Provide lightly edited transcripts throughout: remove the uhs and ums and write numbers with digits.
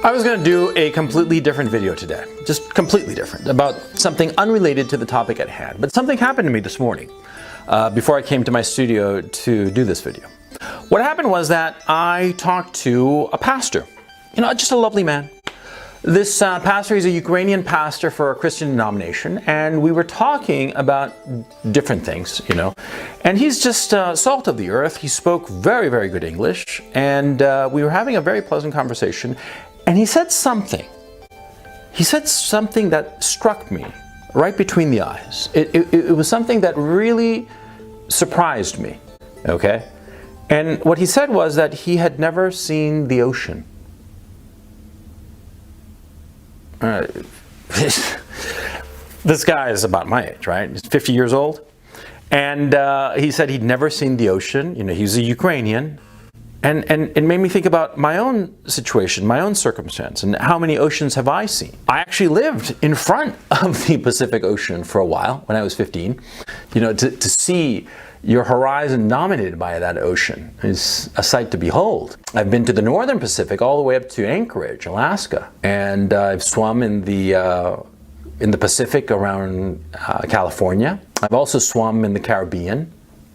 I was going to do a completely different video today, just completely different, about something unrelated to the topic at hand. But something happened to me this morning before I came to my studio to do this video. What happened was that I talked to a pastor, just a lovely man. This pastor, he's a Ukrainian pastor for a Christian denomination, and we were talking about different things, and he's just salt of the earth. He spoke very, very good English, and we were having a very pleasant conversation, and he said something. He said something that struck me right between the eyes. It was something that really surprised me, okay? And what he said was that he had never seen the ocean. This guy is about my age, right? He's 50 years old. And he said he'd never seen the ocean. He's a Ukrainian. And it made me think about my own situation, my own circumstance, and how many oceans have I seen? I actually lived in front of the Pacific Ocean for a while when I was 15. To see your horizon dominated by that ocean is a sight to behold. I've been to the northern Pacific all the way up to Anchorage, Alaska, and I've swum in the Pacific around California. I've also swum in the Caribbean,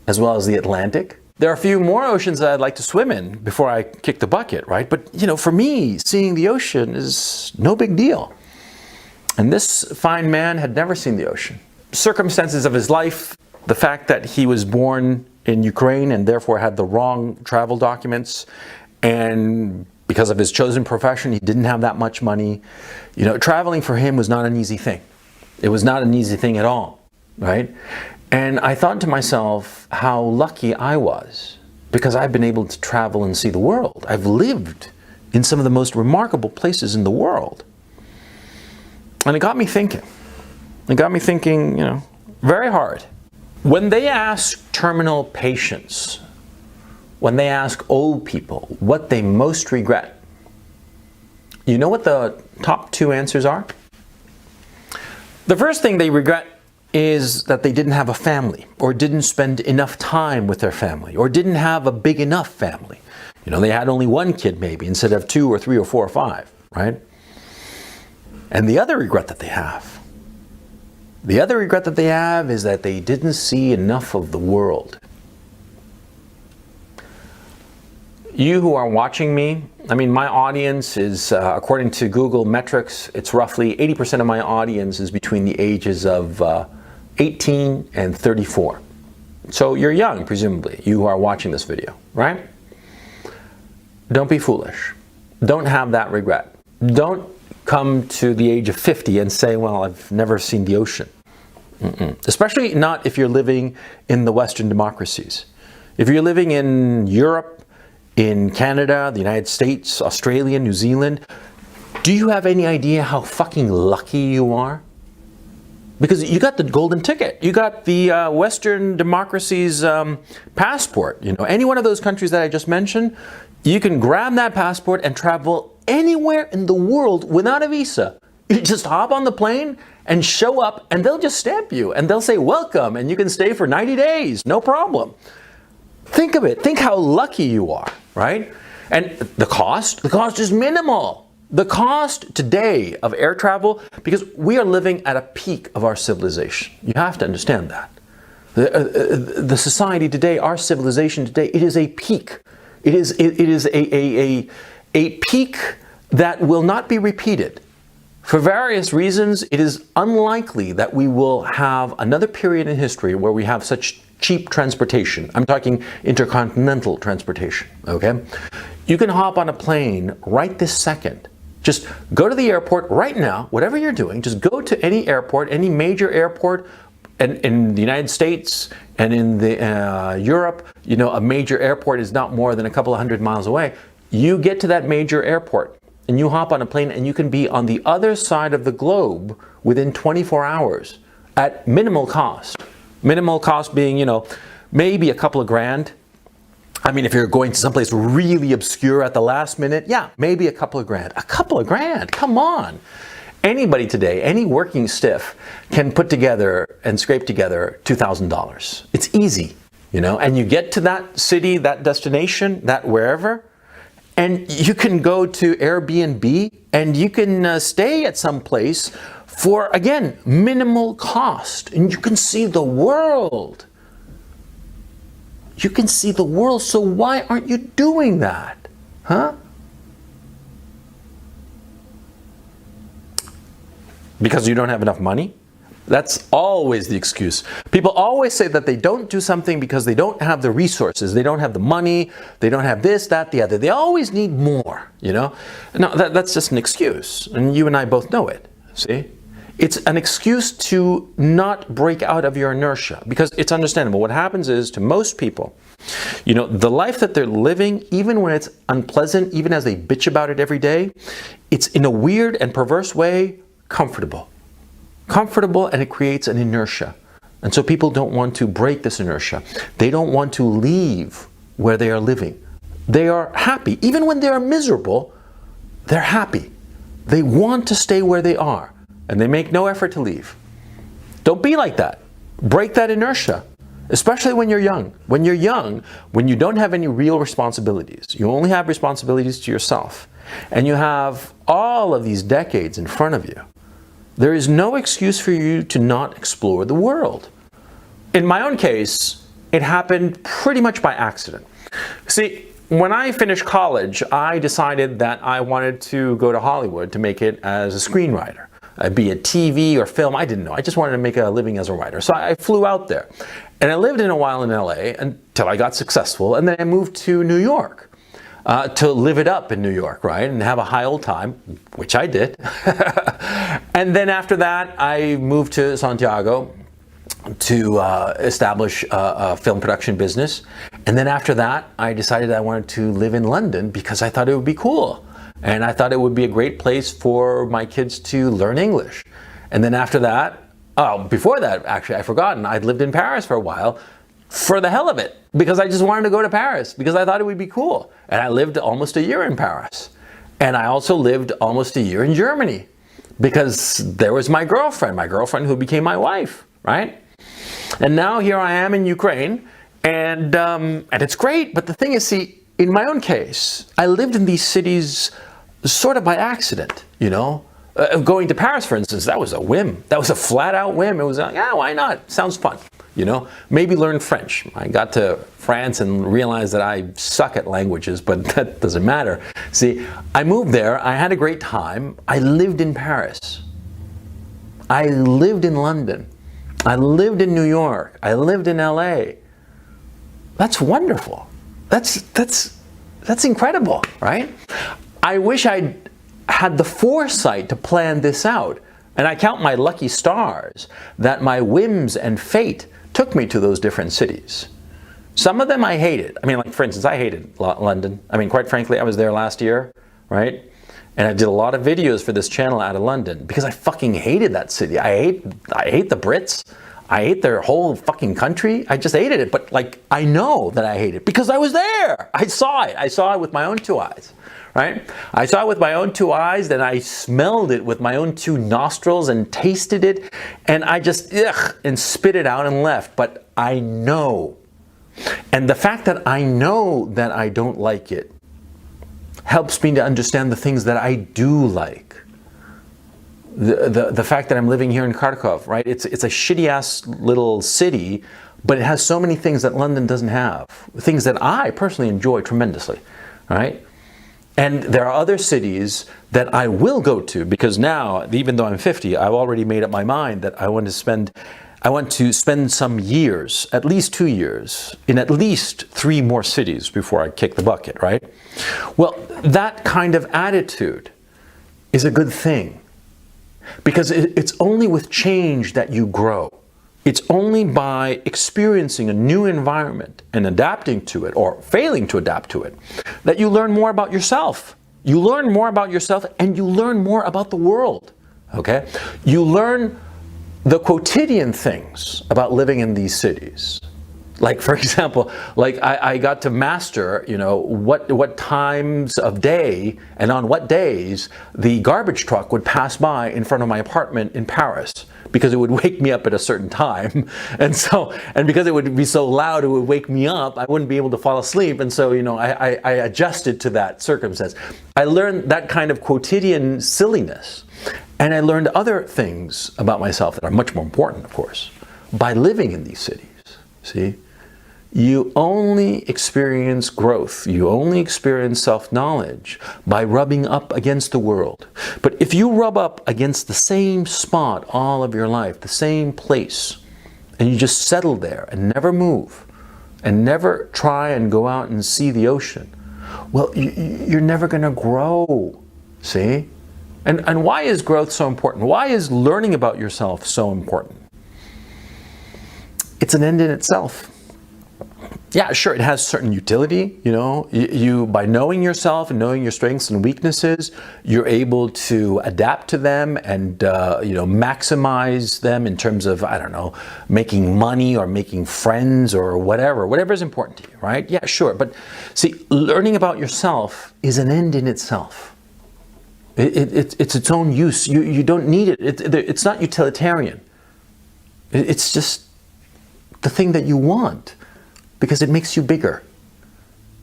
as well as the Atlantic. There are a few more oceans that I'd like to swim in before I kick the bucket, right? But, for me, seeing the ocean is no big deal. And this fine man had never seen the ocean. Circumstances of his life, the fact that he was born in Ukraine and therefore had the wrong travel documents, and because of his chosen profession, he didn't have that much money. Traveling for him was not an easy thing. It was not an easy thing at all, right? And I thought to myself how lucky I was, because I've been able to travel and see the world. I've lived in some of the most remarkable places in the world. And it got me thinking. It got me thinking, very hard. When they ask terminal patients, when they ask old people what they most regret, you know what the top two answers are? The first thing they regret is that they didn't have a family, or didn't spend enough time with their family, or didn't have a big enough family. They had only one kid maybe instead of 2 or 3 or 4 or 5, right? And the other regret that they have, is that they didn't see enough of the world. You who are watching me, my audience is, according to Google metrics, it's roughly 80% of my audience is between the ages of 18 and 34. So you're young, presumably, you who are watching this video, right? Don't be foolish. Don't have that regret. Don't come to the age of 50 and say, well, I've never seen the ocean. Especially not if you're living in the Western democracies. If you're living in Europe, in Canada, the United States, Australia, New Zealand, do you have any idea how fucking lucky you are? Because you got the golden ticket. You got the Western democracy's passport. Any one of those countries that I just mentioned, you can grab that passport and travel anywhere in the world without a visa. You just hop on the plane and show up, and they'll just stamp you, and they'll say welcome, and you can stay for 90 days, no problem. Think of it. Think how lucky you are, right? And the cost is minimal. The cost today of air travel, because we are living at a peak of our civilization. You have to understand that. The society today, our civilization today, it is a peak. It is a peak that will not be repeated. For various reasons, it is unlikely that we will have another period in history where we have such cheap transportation. I'm talking intercontinental transportation, okay? You can hop on a plane right this second. Just go to the airport right now, whatever you're doing, just go to any airport, any major airport, and in the United States and in Europe, a major airport is not more than a couple of 100 miles away. You get to that major airport and you hop on a plane and you can be on the other side of the globe within 24 hours at minimal cost. Minimal cost being, maybe a couple of grand. If you're going to someplace really obscure at the last minute, yeah, maybe a couple of grand. A couple of grand, come on. Anybody today, any working stiff can put together and scrape together $2,000. It's easy, and you get to that city, that destination, that wherever, and you can go to Airbnb and you can stay at some place for, again, minimal cost, and you can see the world. You can see the world, so why aren't you doing that? Huh? Because you don't have enough money? That's always the excuse. People always say that they don't do something because they don't have the resources, they don't have the money, they don't have this, that, the other. They always need more, you know? No, that's just an excuse, and you and I both know it, see? It's an excuse to not break out of your inertia, because it's understandable. What happens is, to most people, you know, the life that they're living, even when it's unpleasant, even as they bitch about it every day, it's in a weird and perverse way comfortable. Comfortable, and it creates an inertia. And so people don't want to break this inertia. They don't want to leave where they are living. They are happy. Even when they are miserable, they're happy. They want to stay where they are, and they make no effort to leave. Don't be like that. Break that inertia, especially when you're young. When you're young, when you don't have any real responsibilities, you only have responsibilities to yourself, and you have all of these decades in front of you, there is no excuse for you to not explore the world. In my own case, it happened pretty much by accident. See, when I finished college, I decided that I wanted to go to Hollywood to make it as a screenwriter. Be it TV or film, I didn't know. I just wanted to make a living as a writer. So I flew out there. And I lived in a while in LA until I got successful. And then I moved to New York. To live it up in New York, right? And have a high old time, which I did. And then after that, I moved to Santiago to establish a film production business. And then after that, I decided I wanted to live in London because I thought it would be cool. And I thought it would be a great place for my kids to learn English. And then after that, before that, actually, I'd forgotten, I'd lived in Paris for a while, for the hell of it, because I just wanted to go to Paris, because I thought it would be cool. And I lived almost a year in Paris. And I also lived almost a year in Germany, because there was my girlfriend who became my wife, right? And now here I am in Ukraine, and it's great. But the thing is, see, in my own case, I lived in these cities sort of by accident, you know? Going to Paris, for instance, that was a whim. That was a flat-out whim. It was like, yeah, why not? Sounds fun. You know, maybe learn French. I got to France and realized that I suck at languages, but that doesn't matter. See, I moved there, I had a great time. I lived in Paris. I lived in London. I lived in New York. I lived in LA. That's wonderful. That's incredible, right? I wish I'd had the foresight to plan this out. And I count my lucky stars that my whims and fate took me to those different cities. Some of them I hated. I mean, like, for instance, I hated London. I mean, quite frankly, I was there last year, right? And I did a lot of videos for this channel out of London because I fucking hated that city. I hate the Brits. I hate their whole fucking country. I just hated it. But, like, I know that I hate it because I was there. I saw it. I saw it with my own two eyes. Right? I saw it with my own two eyes, then I smelled it with my own two nostrils and tasted it, and I just, and spit it out and left. But I know. And the fact that I know that I don't like it helps me to understand the things that I do like. The fact that I'm living here in Kharkov, right? It's a shitty-ass little city, but it has so many things that London doesn't have. Things that I personally enjoy tremendously, right? And there are other cities that I will go to because now, even though I'm 50, I've already made up my mind that I want to spend some years, at least 2 years, in at least 3 more cities before I kick the bucket, right? Well, that kind of attitude is a good thing because it's only with change that you grow. It's only by experiencing a new environment and adapting to it or failing to adapt to it that you learn more about yourself. You learn more about yourself and you learn more about the world, okay? You learn the quotidian things about living in these cities. Like, for example, like I got to master, you know, what times of day and on what days the garbage truck would pass by in front of my apartment in Paris. because it would wake me up at a certain time. And because it would be so loud, it would wake me up. I wouldn't be able to fall asleep. And so, I adjusted to that circumstance. I learned that kind of quotidian silliness. And I learned other things about myself that are much more important, of course, by living in these cities. See? You only experience growth, you only experience self-knowledge by rubbing up against the world. But if you rub up against the same spot all of your life, the same place, and you just settle there and never move, and never try and go out and see the ocean, well, you're never going to grow, see? And why is growth so important? Why is learning about yourself so important? It's an end in itself. Yeah, sure, it has certain utility, you by knowing yourself and knowing your strengths and weaknesses, you're able to adapt to them and, maximize them in terms of, I don't know, making money or making friends or whatever is important to you, right? Yeah, sure. But see, learning about yourself is an end in itself. It's its own use. You don't need it. It's not utilitarian. It's just the thing that you want. Because it makes you bigger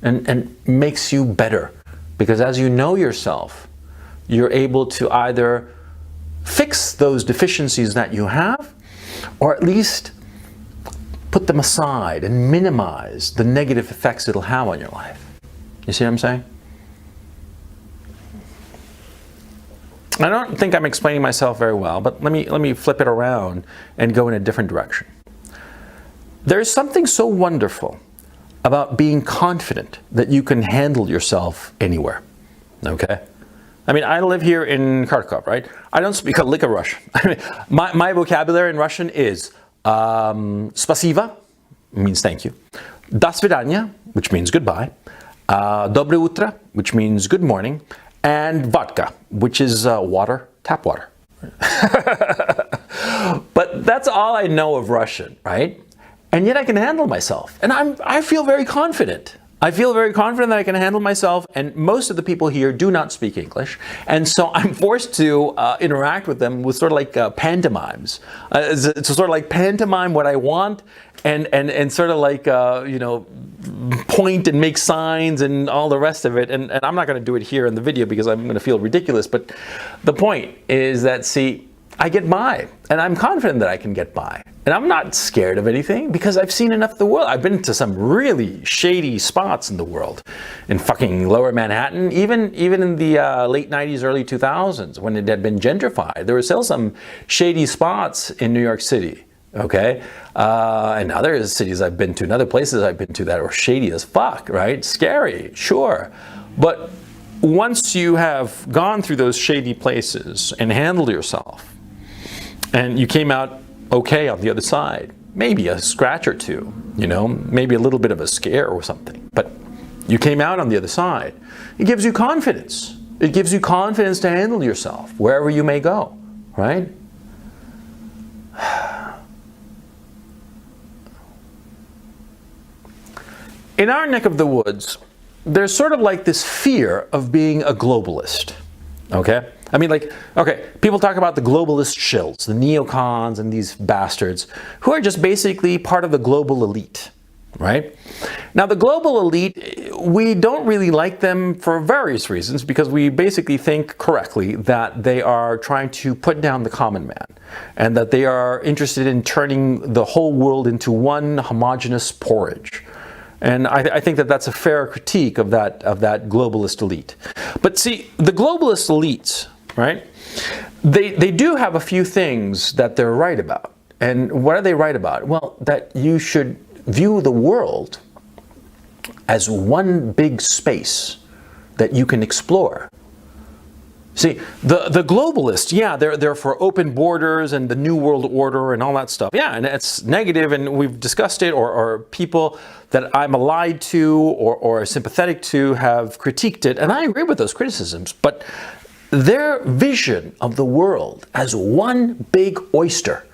and makes you better. Because as you know yourself, you're able to either fix those deficiencies that you have, or at least put them aside and minimize the negative effects it'll have on your life. You see what I'm saying? I don't think I'm explaining myself very well, but let me flip it around and go in a different direction. There's something so wonderful about being confident that you can handle yourself anywhere, okay? I mean, I live here in Kharkov, right? I don't speak a lick of Russian. I mean, my vocabulary in Russian is spasiba, means thank you, до свидания, which means goodbye, доброе утро, which means good morning, and vodka, which is water, tap water. But that's all I know of Russian, right? And yet I can handle myself. And I feel very confident. I feel very confident that I can handle myself, and most of the people here do not speak English. And so I'm forced to interact with them with sort of like pantomimes. It's sort of like pantomime what I want and sort of like, point and make signs and all the rest of it. And I'm not going to do it here in the video because I'm going to feel ridiculous. But the point is that, see, I get by, and I'm confident that I can get by. And I'm not scared of anything because I've seen enough of the world. I've been to some really shady spots in the world. In fucking Lower Manhattan, even in the late 90s, early 2000s, when it had been gentrified, there were still some shady spots in New York City, okay? And other cities I've been to, and other places I've been to that were shady as fuck, right? Scary, sure. But once you have gone through those shady places and handled yourself, and you came out okay on the other side, maybe a scratch or two, maybe a little bit of a scare or something, but you came out on the other side. It gives you confidence. It gives you confidence to handle yourself wherever you may go, right? In our neck of the woods, there's sort of like this fear of being a globalist, okay? I mean, people talk about the globalist shills, the neocons and these bastards, who are just basically part of the global elite, right? Now, the global elite, we don't really like them for various reasons, because we basically think correctly that they are trying to put down the common man, and that they are interested in turning the whole world into one homogeneous porridge. And I think that that's a fair critique of that globalist elite. But see, the globalist elites, right? They do have a few things that they're right about. And what are they right about? Well, that you should view the world as one big space that you can explore. See, the globalists, yeah, they're for open borders and the New World Order and all that stuff. Yeah, and it's negative, and we've discussed it, or people that I'm allied to or sympathetic to have critiqued it, and I agree with those criticisms, but their vision of the world as one big oyster,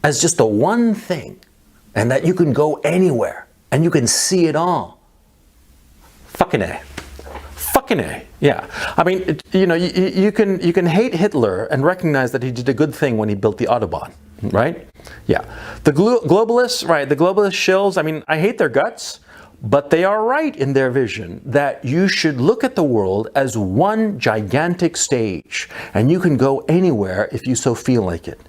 as just the one thing, and that you can go anywhere and you can see it all. Fucking A. Fucking A. Yeah. I mean, you can hate Hitler and recognize that he did a good thing when he built the Autobahn, right? Yeah. The globalists, right? The globalist shills, I mean, I hate their guts, but they are right in their vision that you should look at the world as one gigantic stage, and you can go anywhere if you so feel like it.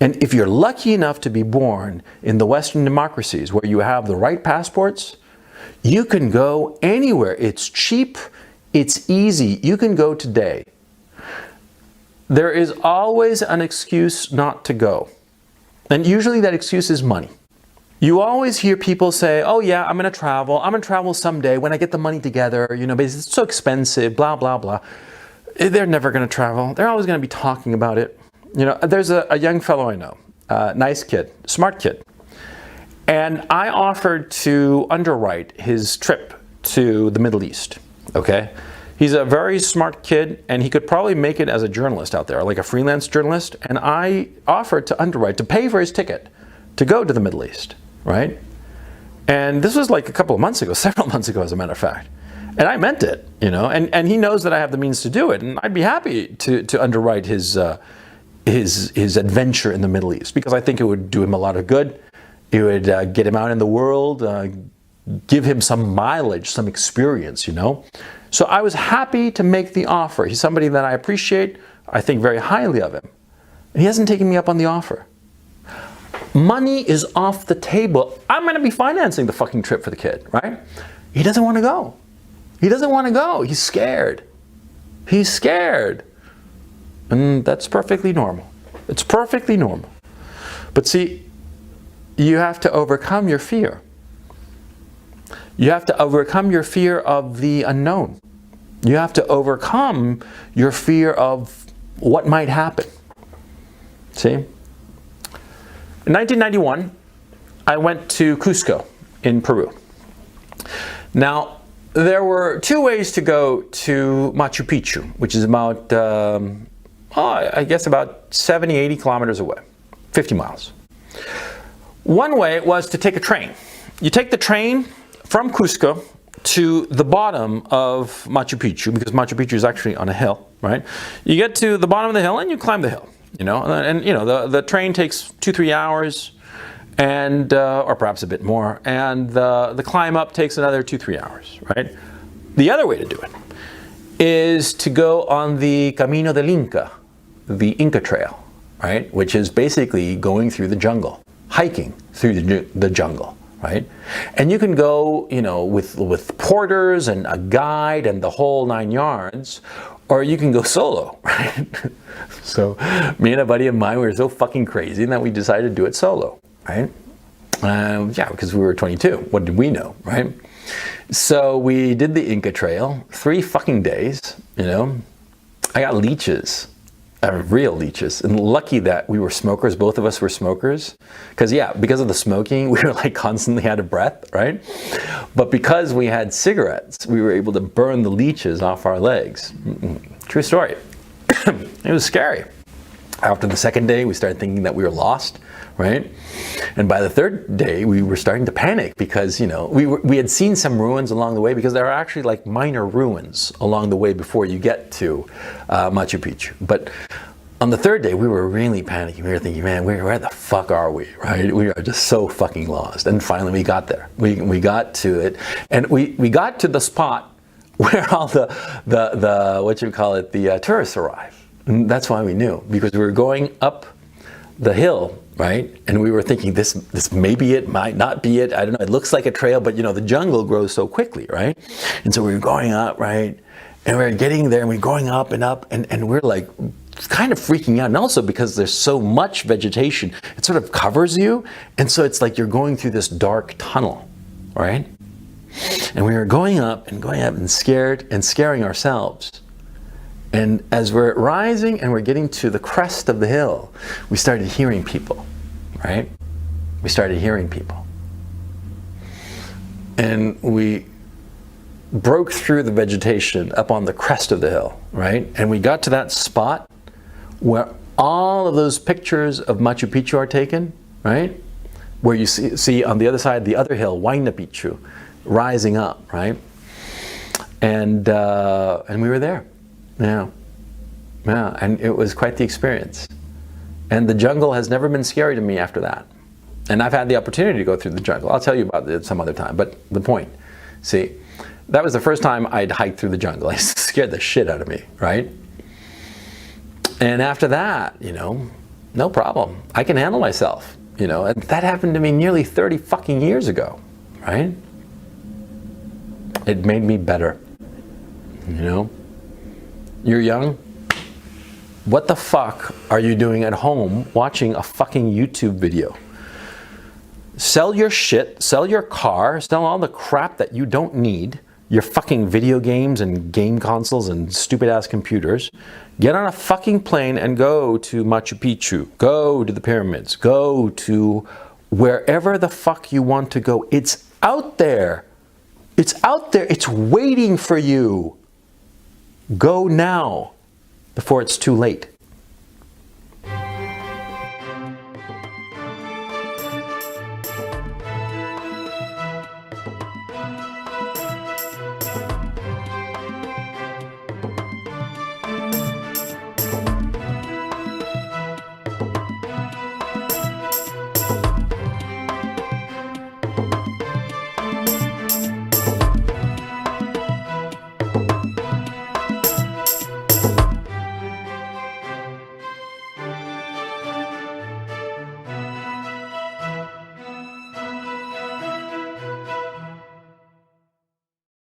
And if you're lucky enough to be born in the Western democracies where you have the right passports, you can go anywhere. It's cheap, it's easy. You can go today. There is always an excuse not to go. And usually that excuse is money. You always hear people say, oh yeah, I'm going to travel someday when I get the money together, but it's so expensive, blah, blah, blah. They're never going to travel. They're always going to be talking about it. There's a young fellow I know, nice kid, smart kid. And I offered to underwrite his trip to the Middle East, okay? He's a very smart kid, and he could probably make it as a journalist out there, like a freelance journalist. And I offered to underwrite, to pay for his ticket to go to the Middle East, right? And this was like a couple of months ago, several months ago, as a matter of fact. And I meant it, and he knows that I have the means to do it. And I'd be happy to underwrite his adventure in the Middle East, because I think it would do him a lot of good. It would get him out in the world, give him some mileage, some experience, So I was happy to make the offer. He's somebody that I appreciate. I think very highly of him. And he hasn't taken me up on the offer. Money is off the table. I'm going to be financing the fucking trip for the kid, right? He doesn't want to go. He doesn't want to go. He's scared. He's scared. And that's perfectly normal. It's perfectly normal. But see, you have to overcome your fear. You have to overcome your fear of the unknown. You have to overcome your fear of what might happen. See? In 1991, I went to Cusco in Peru. Now, there were two ways to go to Machu Picchu, which is about, I guess about 70, 80 kilometers away, 50 miles. One way was to take a train. You take the train from Cusco to the bottom of Machu Picchu, because Machu Picchu is actually on a hill, right? You get to the bottom of the hill and you climb the hill, the train takes 2-3 hours, and or perhaps a bit more, and the climb up takes another 2-3 hours, right? The other way to do it is to go on the Camino del Inca, the Inca Trail, right? Which is basically going through the jungle, hiking through the jungle, right? And you can go, with porters and a guide and the whole 9 yards, or you can go solo, right? So me and a buddy of mine, we were so fucking crazy that we decided to do it solo, right? Because we were 22. What did we know, right? So we did the Inca Trail, 3 fucking days, I got leeches. Real leeches, and lucky that we were smokers. Both of us were smokers, because of the smoking, we were like constantly out of breath, right? But because we had cigarettes, we were able to burn the leeches off our legs. True story. It was scary. After the second day, we started thinking that we were lost, right? And by the third day, we were starting to panic because, we had seen some ruins along the way, because there are actually like minor ruins along the way before you get to Machu Picchu. But on the third day, we were really panicking. We were thinking, man, where the fuck are we, right? We are just so fucking lost. And finally we got there. We got to it. And we got to the spot where all the tourists arrive. And that's why we knew, because we were going up the hill, right? And we were thinking, this may be it, might not be it. I don't know. It looks like a trail, but the jungle grows so quickly, right? And so we were going up, right? And we were getting there, and we're going up and up, and we're like kind of freaking out. And also because there's so much vegetation, it sort of covers you. And so it's like you're going through this dark tunnel, right? And we were going up and scared and scaring ourselves. And as we're rising and we're getting to the crest of the hill, we started hearing people, right? We started hearing people. And we broke through the vegetation up on the crest of the hill, right? And we got to that spot where all of those pictures of Machu Picchu are taken, right? Where you see on the other side, the other hill, Huayna Picchu, rising up, right? And we were there. Yeah. Yeah, and it was quite the experience. And the jungle has never been scary to me after that. And I've had the opportunity to go through the jungle. I'll tell you about it some other time. But the point, see, that was the first time I'd hiked through the jungle. It scared the shit out of me, right? And after that, you know, no problem. I can handle myself, you know. And that happened to me nearly 30 fucking years ago, right? It made me better, you know. You're young. What the fuck are you doing at home watching a fucking YouTube video? Sell your shit, sell your car, sell all the crap that you don't need, your fucking video games and game consoles and stupid ass computers. Get on a fucking plane and go to Machu Picchu, go to the pyramids, go to wherever the fuck you want to go. It's out there. It's out there. It's waiting for you. Go now before it's too late.